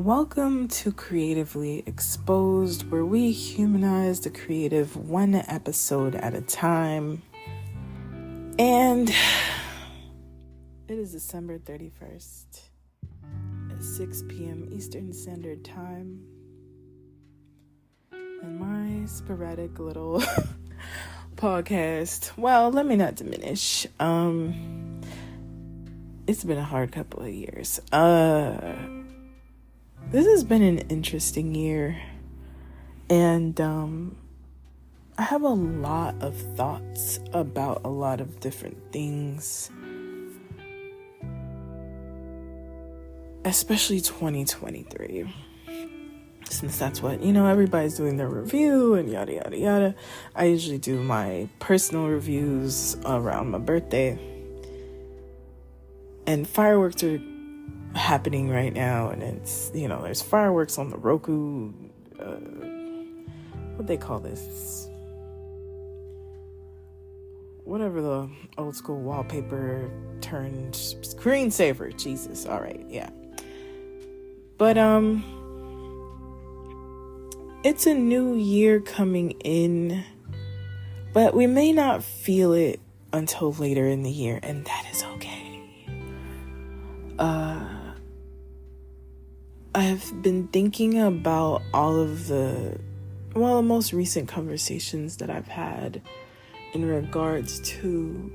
Welcome to Creatively Exposed, where we humanize the creative one episode at a time. And it is December 31st at 6 p.m. Eastern Standard Time. And my sporadic little podcast, well, let me not diminish. It's been a hard couple of years. This has been an interesting year, and I have a lot of thoughts about a lot of different things, especially 2023, since that's what, everybody's doing their review and yada, yada, yada. I usually do my personal reviews around my birthday, and fireworks are happening right now, and it's, there's fireworks on the Roku, what they call this, whatever the old school wallpaper turned screensaver, Jesus, all right, yeah. But it's a new year coming in, but we may not feel it until later in the year, and that is okay. I've been thinking about all of the most recent conversations that I've had in regards to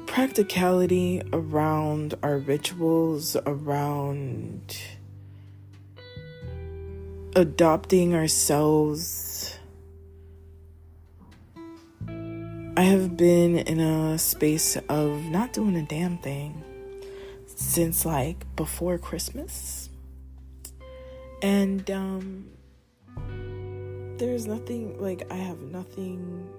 practicality around our rituals, around adopting ourselves. I have been in a space of not doing a damn thing since before Christmas, and there's nothing, I have nothing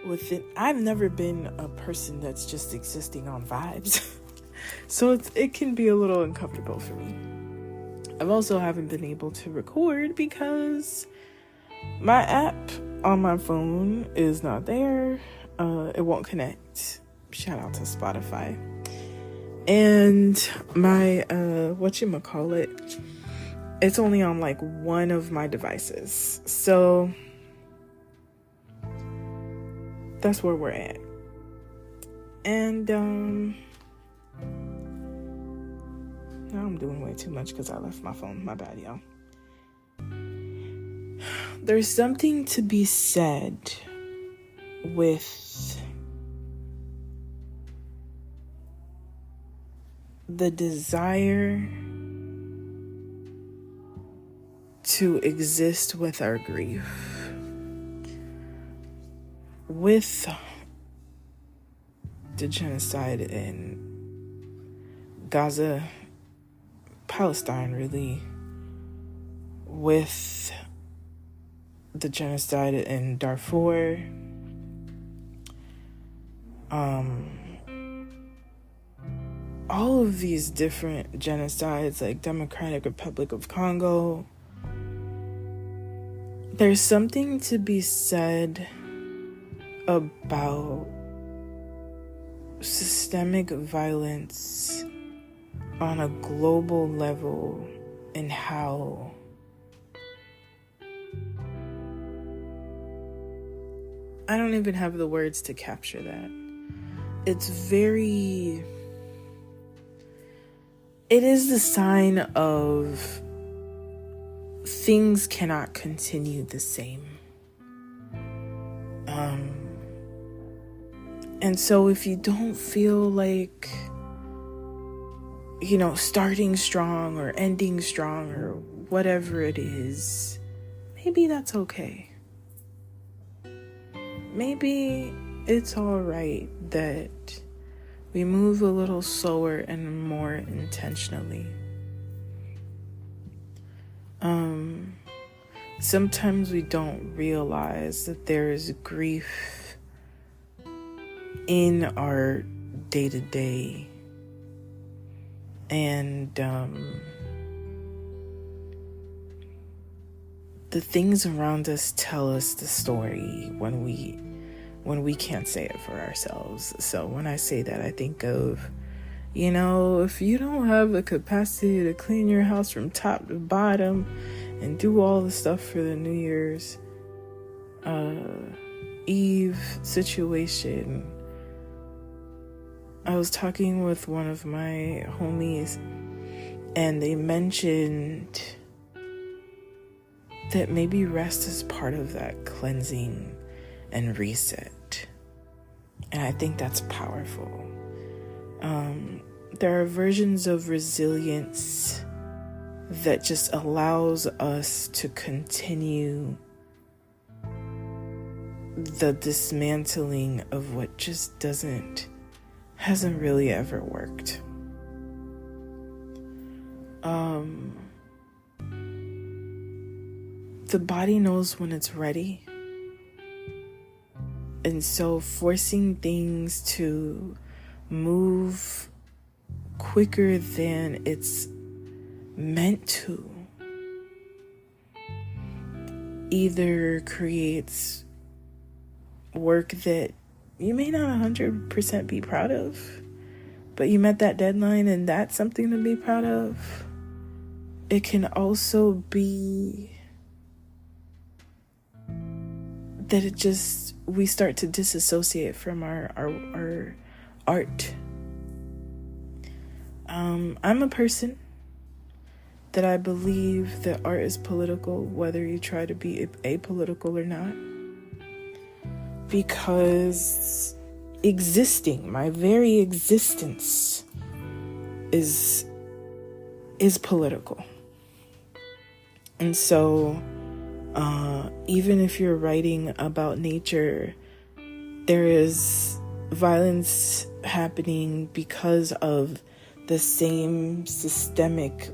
within. I've never been a person that's just existing on vibes so it can be a little uncomfortable for me. I've also haven't been able to record because my app on my phone is not there. It won't connect. Shout out to Spotify. And my whatchamacallit, it's only on one of my devices. So that's where we're at. And now I'm doing way too much because I left my phone. My bad, y'all. There's something to be said with the desire to exist with our grief, with the genocide in Gaza, Palestine, really, with the genocide in Darfur, all of these different genocides, like Democratic Republic of Congo. There's something to be said about systemic violence on a global level and how I don't even have the words to capture that. It is the sign of things cannot continue the same. And so if you don't feel starting strong or ending strong or whatever it is, maybe that's okay. Maybe it's all right that we move a little slower and more intentionally. Sometimes we don't realize that there is grief in our day-to-day, and the things around us tell us the story when we can't say it for ourselves. So when I say that, I think of You know, if you don't have the capacity to clean your house from top to bottom and do all the stuff for the New Year's Eve situation. I was talking with one of my homies, and they mentioned that maybe rest is part of that cleansing and reset. And I think that's powerful. There are versions of resilience that just allows us to continue the dismantling of what just hasn't really ever worked. The body knows when it's ready. And so forcing things to move quicker than it's meant to either creates work that you may not 100% be proud of, but you met that deadline and that's something to be proud of. It can also be that we start to disassociate from our art. I'm a person that I believe that art is political, whether you try to be apolitical or not. Because my very existence is political. And so, even if you're writing about nature, there is violence happening because of the same systemic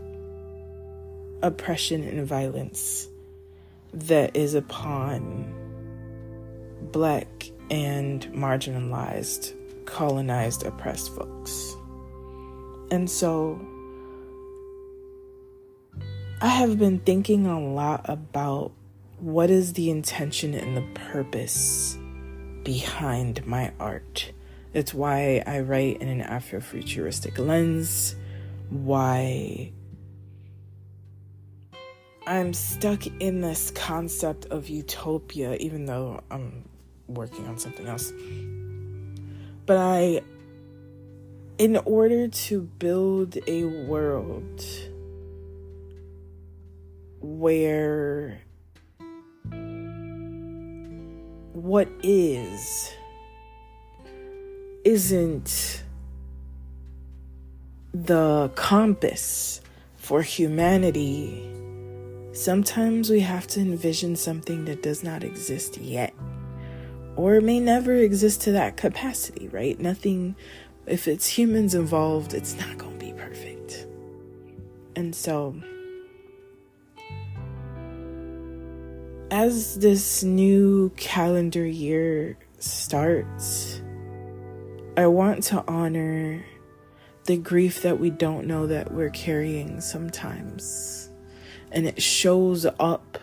oppression and violence that is upon Black and marginalized, colonized, oppressed folks. And so I have been thinking a lot about what is the intention and the purpose behind my art. It's why I write in an Afrofuturistic lens, why I'm stuck in this concept of utopia, even though I'm working on something else. But in order to build a world where what isn't the compass for humanity, sometimes we have to envision something that does not exist yet, or may never exist to that capacity, right? Nothing, if it's humans involved, it's not going to be perfect. And so, as this new calendar year starts, I want to honor the grief that we don't know that we're carrying sometimes. And it shows up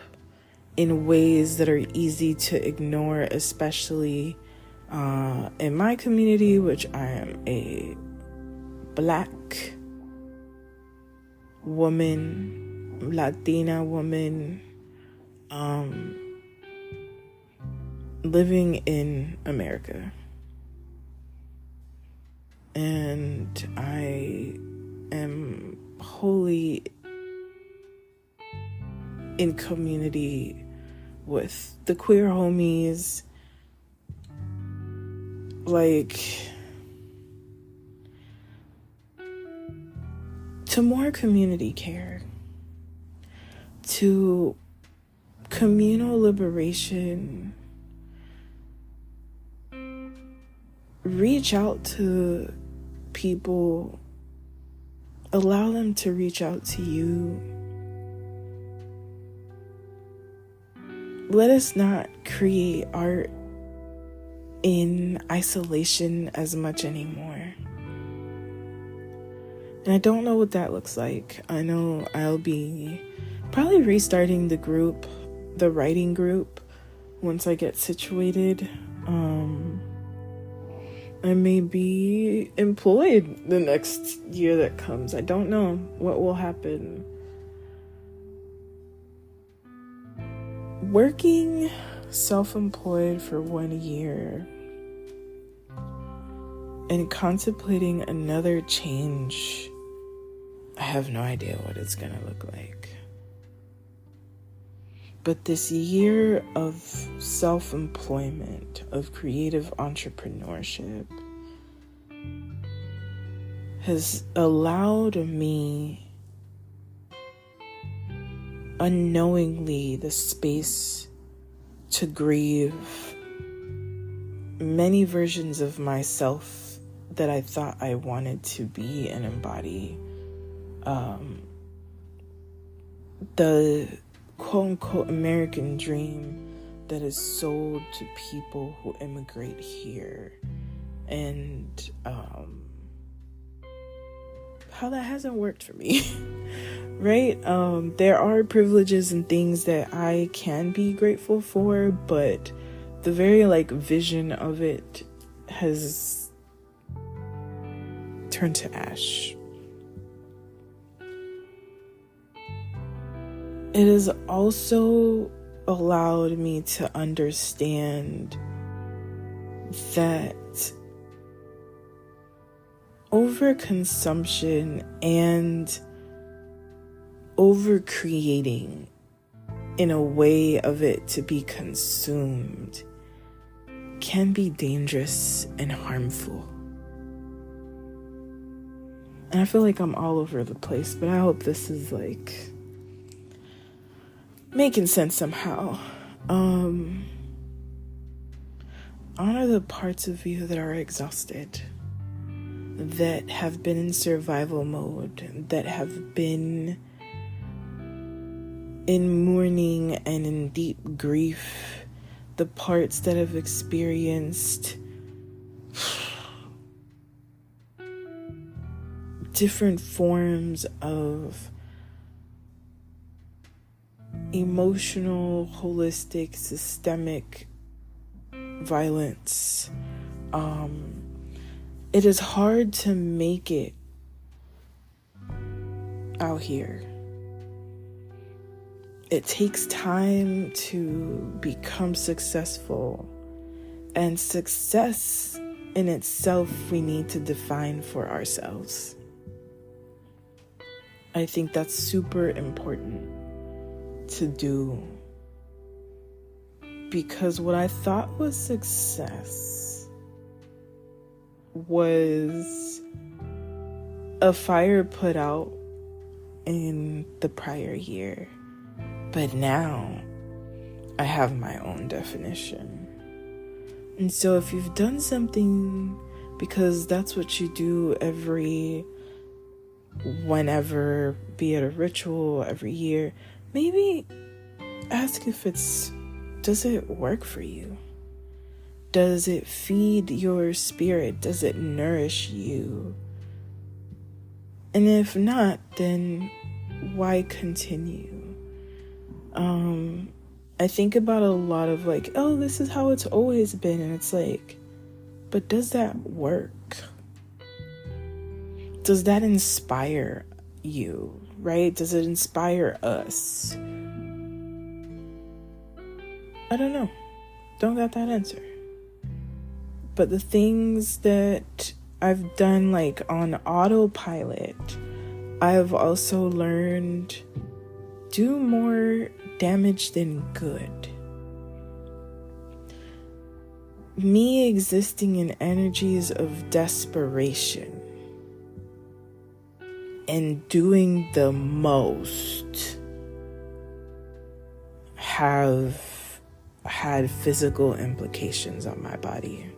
in ways that are easy to ignore, especially in my community, which I am a Black woman, Latina woman, living in America. And I am wholly in community with the queer homies, like, to more community care, to communal liberation. Reach out to people, allow them to reach out to you. Let us not create art in isolation as much anymore. And I don't know what that looks like. I know I'll be probably restarting the writing group, once I get situated. I may be employed the next year that comes. I don't know what will happen. Working self-employed for 1 year and contemplating another change, I have no idea what it's gonna look like. But this year of self-employment, of creative entrepreneurship, has allowed me unknowingly the space to grieve many versions of myself that I thought I wanted to be and embody. The quote-unquote American dream that is sold to people who immigrate here, and how that hasn't worked for me. Right? There are privileges and things that I can be grateful for, but the very vision of it has turned to ash. It has also allowed me to understand that overconsumption and overcreating in a way of it to be consumed can be dangerous and harmful. And I feel like I'm all over the place, but I hope this is making sense somehow. Honor the parts of you that are exhausted, that have been in survival mode, that have been in mourning and in deep grief, the parts that have experienced different forms of emotional, holistic, systemic violence. It is hard to make it out here. It takes time to become successful, and success in itself we need to define for ourselves. I think that's super important to do, because what I thought was success was a fire put out in the prior year. But now I have my own definition. And so if you've done something because that's what you do whenever, be it a ritual every year, maybe ask if does it work for you? Does it feed your spirit? Does it nourish you? And if not, then why continue? I think about a lot of this is how it's always been. And it's but does that work? Does that inspire you, right? Does it inspire us? I don't know. Don't got that answer. But the things that I've done on autopilot, I've also learned do more damage than good. Me existing in energies of desperation and doing the most have had physical implications on my body.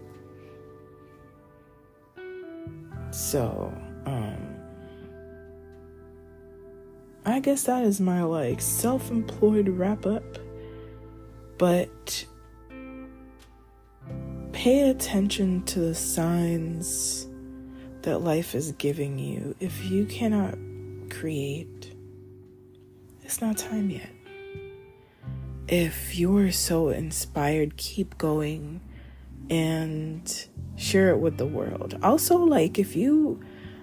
So, I guess that is my self-employed wrap up. But pay attention to the signs that life is giving you. If you cannot create, it's not time yet. If you're so inspired, keep going. and share it with the world. Also, like,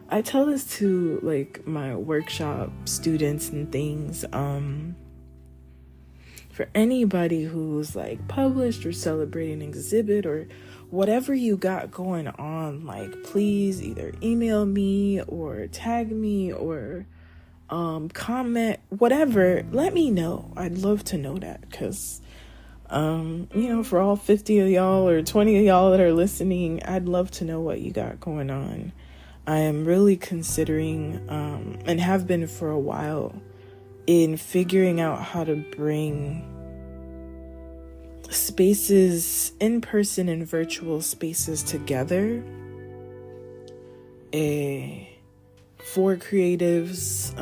I tell this to like my workshop students and things, for anybody who's like published or celebrating an exhibit or whatever you got going on, like, please either email me or tag me or comment, whatever, let me know. I'd love to know that, because for all 50 of y'all or 20 of y'all that are listening, I'd love to know what you got going on. I am really considering, and have been for a while, in figuring out how to bring spaces, in-person and virtual spaces together, for creatives,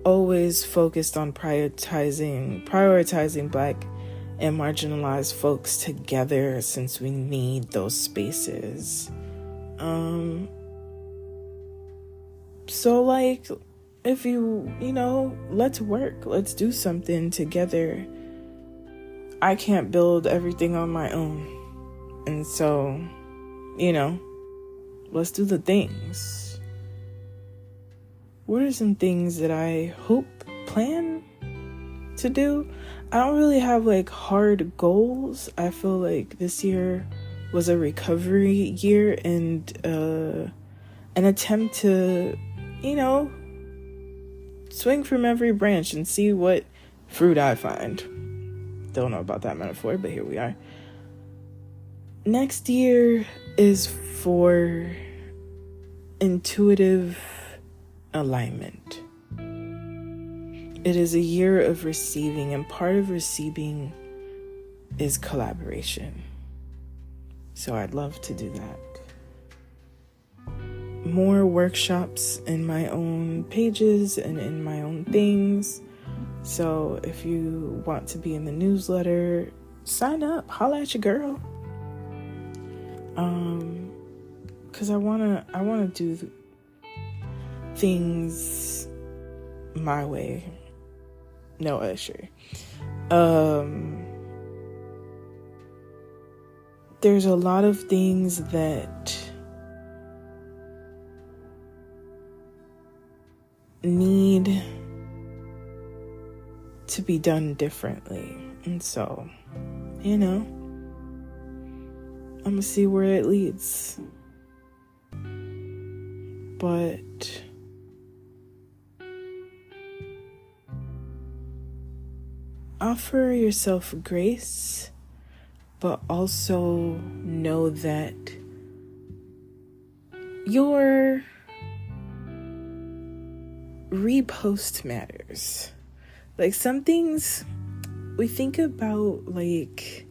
always focused on prioritizing Black and marginalized folks together, since we need those spaces. So like, if let's work, let's do something together. I can't build everything on my own. And so, let's do the things. What are some things that I plan to do? I don't really have like hard goals. I feel like this year was a recovery year and an attempt to, swing from every branch and see what fruit I find. Don't know about that metaphor, but here we are. Next year is for intuitive alignment. It is a year of receiving, and part of receiving is collaboration. So I'd love to do that. More workshops in my own pages and in my own things. So if you want to be in the newsletter, sign up, holla at your girl. Cause I wanna do things my way. No Usher. There's a lot of things that need to be done differently. And so, I'm gonna see where it leads. But offer yourself grace, but also know that your repost matters. Like, some things we think about, like,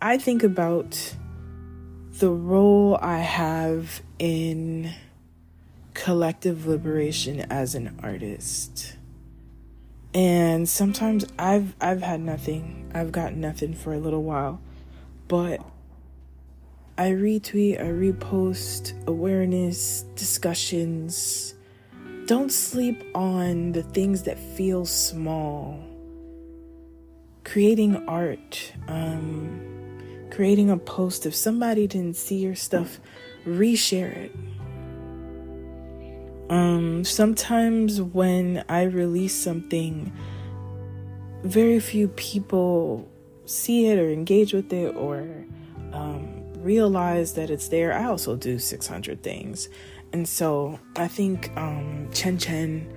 I think about the role I have in collective liberation as an artist. And sometimes I've had nothing. I've got nothing for a little while. But I retweet, I repost awareness, discussions. Don't sleep on the things that feel small. Creating art, creating a post. If somebody didn't see your stuff, reshare it. Sometimes when I release something, very few people see it or engage with it or realize that it's there. I also do 600 things. And so I think Chen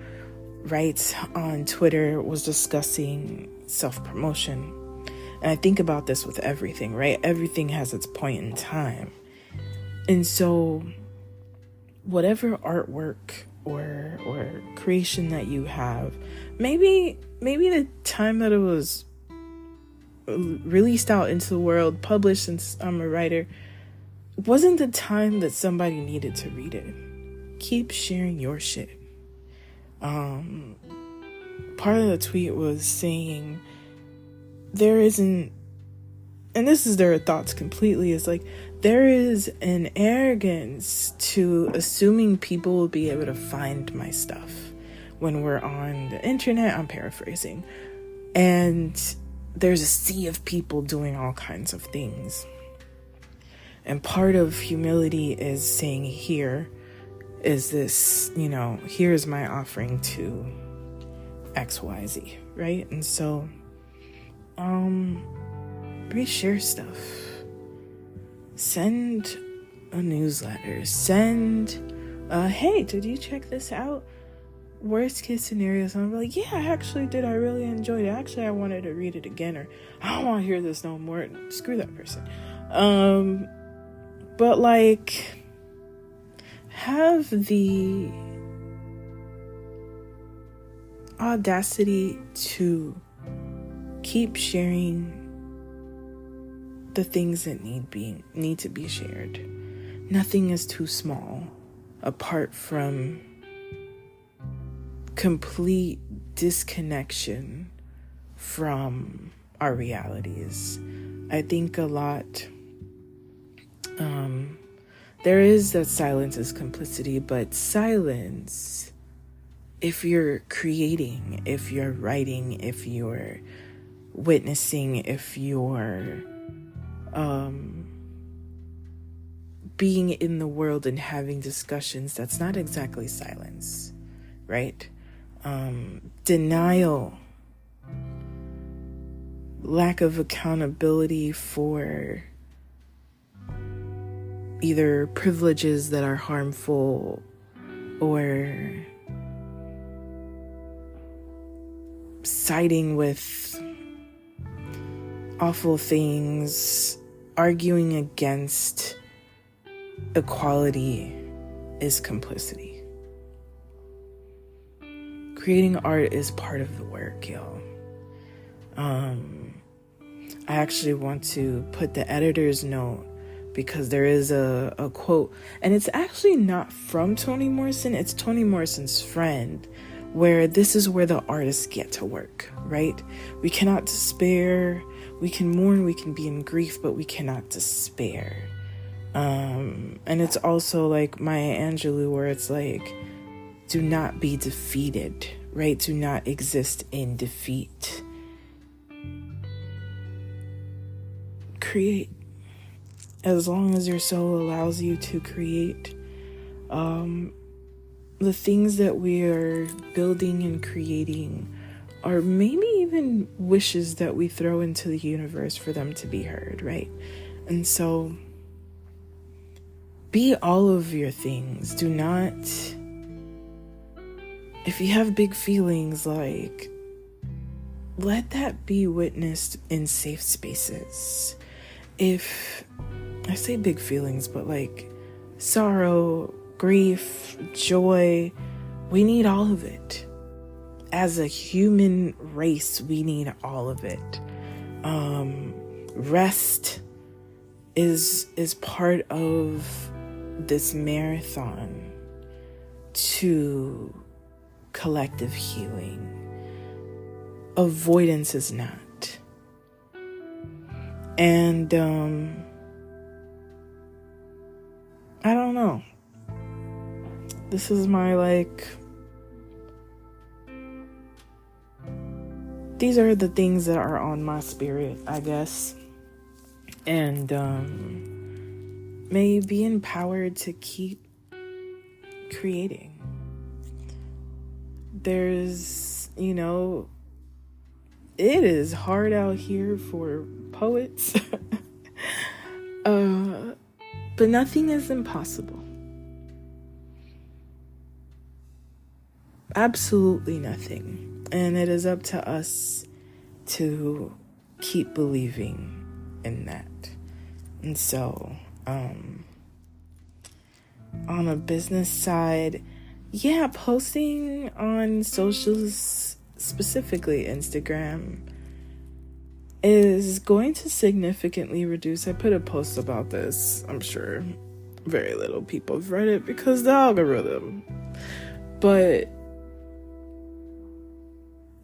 writes on Twitter was discussing self-promotion. And I think about this with everything, right? Everything has its point in time. And so whatever artwork or creation that you have, maybe the time that it was released out into the world, published, since I'm a writer, wasn't the time that somebody needed to read it. Keep sharing your shit. Part of the tweet was saying there isn't, and this is their thoughts completely, is like, there is an arrogance to assuming people will be able to find my stuff when we're on the internet. I'm paraphrasing. And there's a sea of people doing all kinds of things. And part of humility is saying, here is this, here's my offering to XYZ, right? And so, reshare stuff. Send a newsletter. Send, hey, did you check this out? Worst case scenario, someone be like, yeah, I actually did. I really enjoyed it. Actually, I wanted to read it again, or I don't want to hear this no more. Screw that person. But like, have the audacity to keep sharing the things that need to be shared. Nothing is too small, apart from complete disconnection from our realities. I think a lot, there is that silence is complicity, but silence, if you're creating, if you're writing, if you're witnessing, if you're being in the world and having discussions, that's not exactly silence, right? Denial, lack of accountability for either privileges that are harmful or siding with awful things, arguing against equality is complicity. Creating art is part of the work, y'all. I actually want to put the editor's note, because there is a quote, and it's actually not from Toni Morrison, it's Toni Morrison's friend, where this is where the artists get to work, right? We cannot despair. We can mourn, we can be in grief, but we cannot despair. And it's also like Maya Angelou, where it's like, do not be defeated, right? Do not exist in defeat. Create. As long as your soul allows you to create. The things that we are building and creating are maybe even wishes that we throw into the universe for them to be heard, right? And so, be all of your things. Do not, if you have big feelings, like, let that be witnessed in safe spaces. If, I say big feelings, but like sorrow, grief, joy, we need all of it. As a human race, we need all of it. Rest is part of this marathon to collective healing. Avoidance is not. And I don't know. This is my these are the things that are on my spirit, I guess. And may be empowered to keep creating. There's, it is hard out here for poets. But nothing is impossible. Absolutely nothing. And it is up to us to keep believing in that. And so, on a business side, posting on socials, specifically Instagram, is going to significantly reduce. I put a post about this. I'm sure very little people have read it because the algorithm. But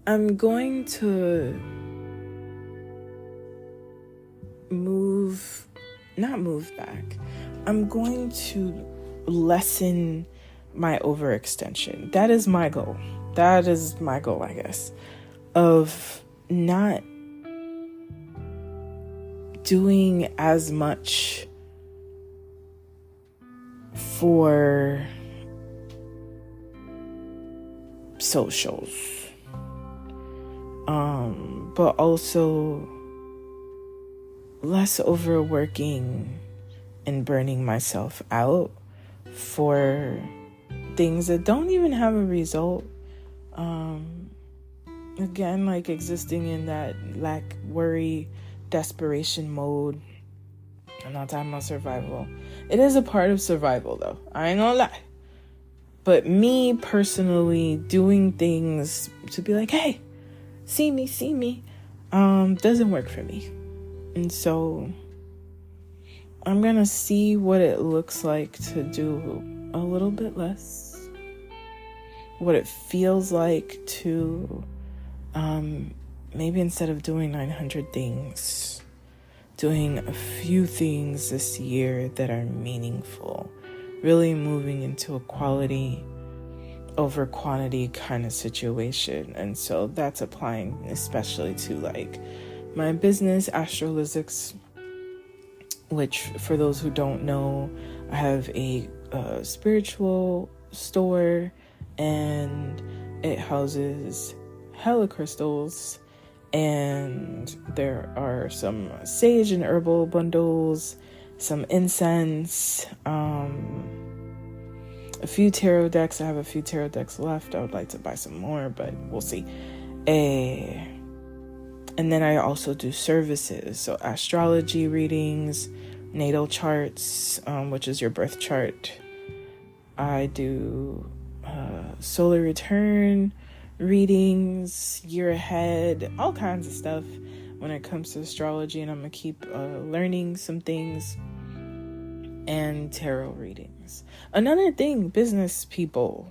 I'm going to not move back. I'm going to lessen my overextension. That is my goal. I guess, of not doing as much for socials, but also less overworking and burning myself out for things that don't even have a result. Again, like existing in that lack, worry, desperation mode. I'm not talking about survival. It is a part of survival though, I ain't gonna lie. But me personally doing things to be like, hey, see me, doesn't work for me. And so I'm gonna see what it looks like to do a little bit less. What it feels like to maybe instead of doing 900 things, doing a few things this year that are meaningful, really moving into a quality over quantity kind of situation. And so that's applying especially to like my business, Astrolizix, which for those who don't know, I have a spiritual store, and it houses hella crystals, and there are some sage and herbal bundles, some incense, a few tarot decks. I have a few tarot decks left. I would like to buy some more, but we'll see. And then I also do services, so astrology readings, natal charts, which is your birth chart. I do solar return readings, year ahead, all kinds of stuff when it comes to astrology, and I'm gonna keep learning some things, and tarot readings. Another thing, business people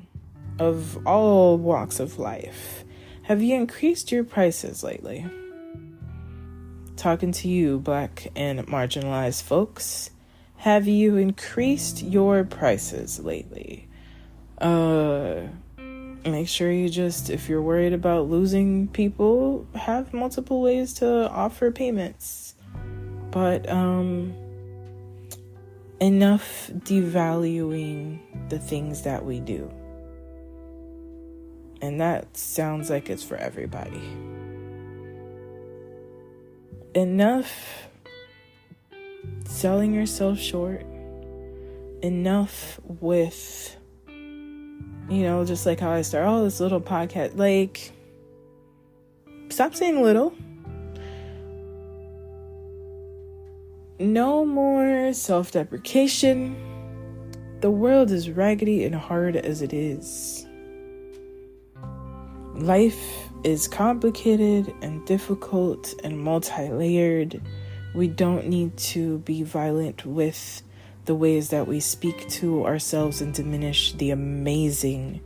of all walks of life, have you increased your prices lately? Talking to you, Black and marginalized folks, have you increased your prices lately? Make sure you just, if you're worried about losing people, have multiple ways to offer payments. But enough devaluing the things that we do. And that sounds like it's for everybody. Enough selling yourself short. Enough with, just like how I start, this little podcast. Like, stop saying little. No more self-deprecation. The world is raggedy and hard as it is. Life is complicated and difficult and multi-layered. We don't need to be violent with the ways that we speak to ourselves and diminish the amazing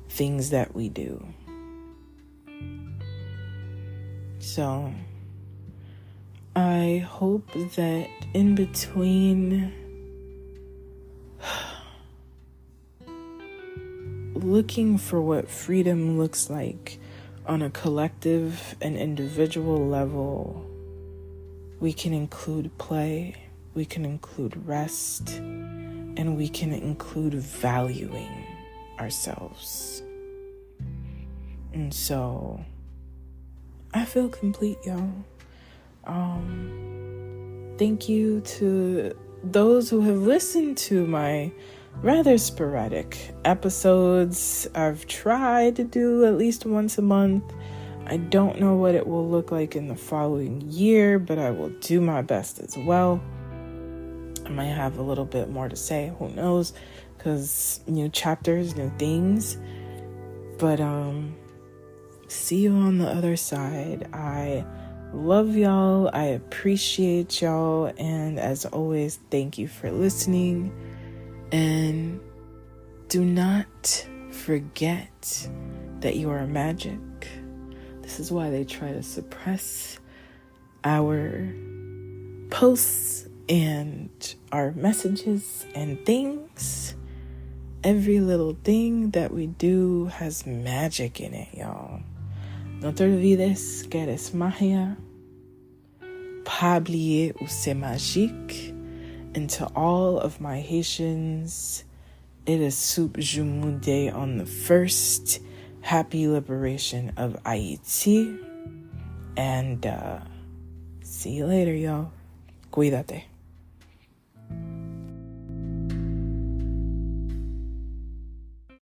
things that we do. So, I hope that in between looking for what freedom looks like on a collective and individual level, we can include play, we can include rest, and we can include valuing ourselves. And so, I feel complete, y'all. Thank you to those who have listened to my rather sporadic episodes. I've tried to do at least once a month. I don't know what it will look like in the following year, but I will do my best as well. I might have a little bit more to say, who knows, because new chapters, new things. But see you on the other side. I love y'all. I appreciate y'all. And as always, thank you for listening. And do not forget that you are magic. This is why they try to suppress our posts and our messages and things. Every little thing that we do has magic in it, y'all. No te olvides que eres magia. pas oublier où c'est magique. And to all of my Haitians, it is Soup Jumu Day on the 1st. Happy liberation of Haiti. And see you later, y'all. Cuídate.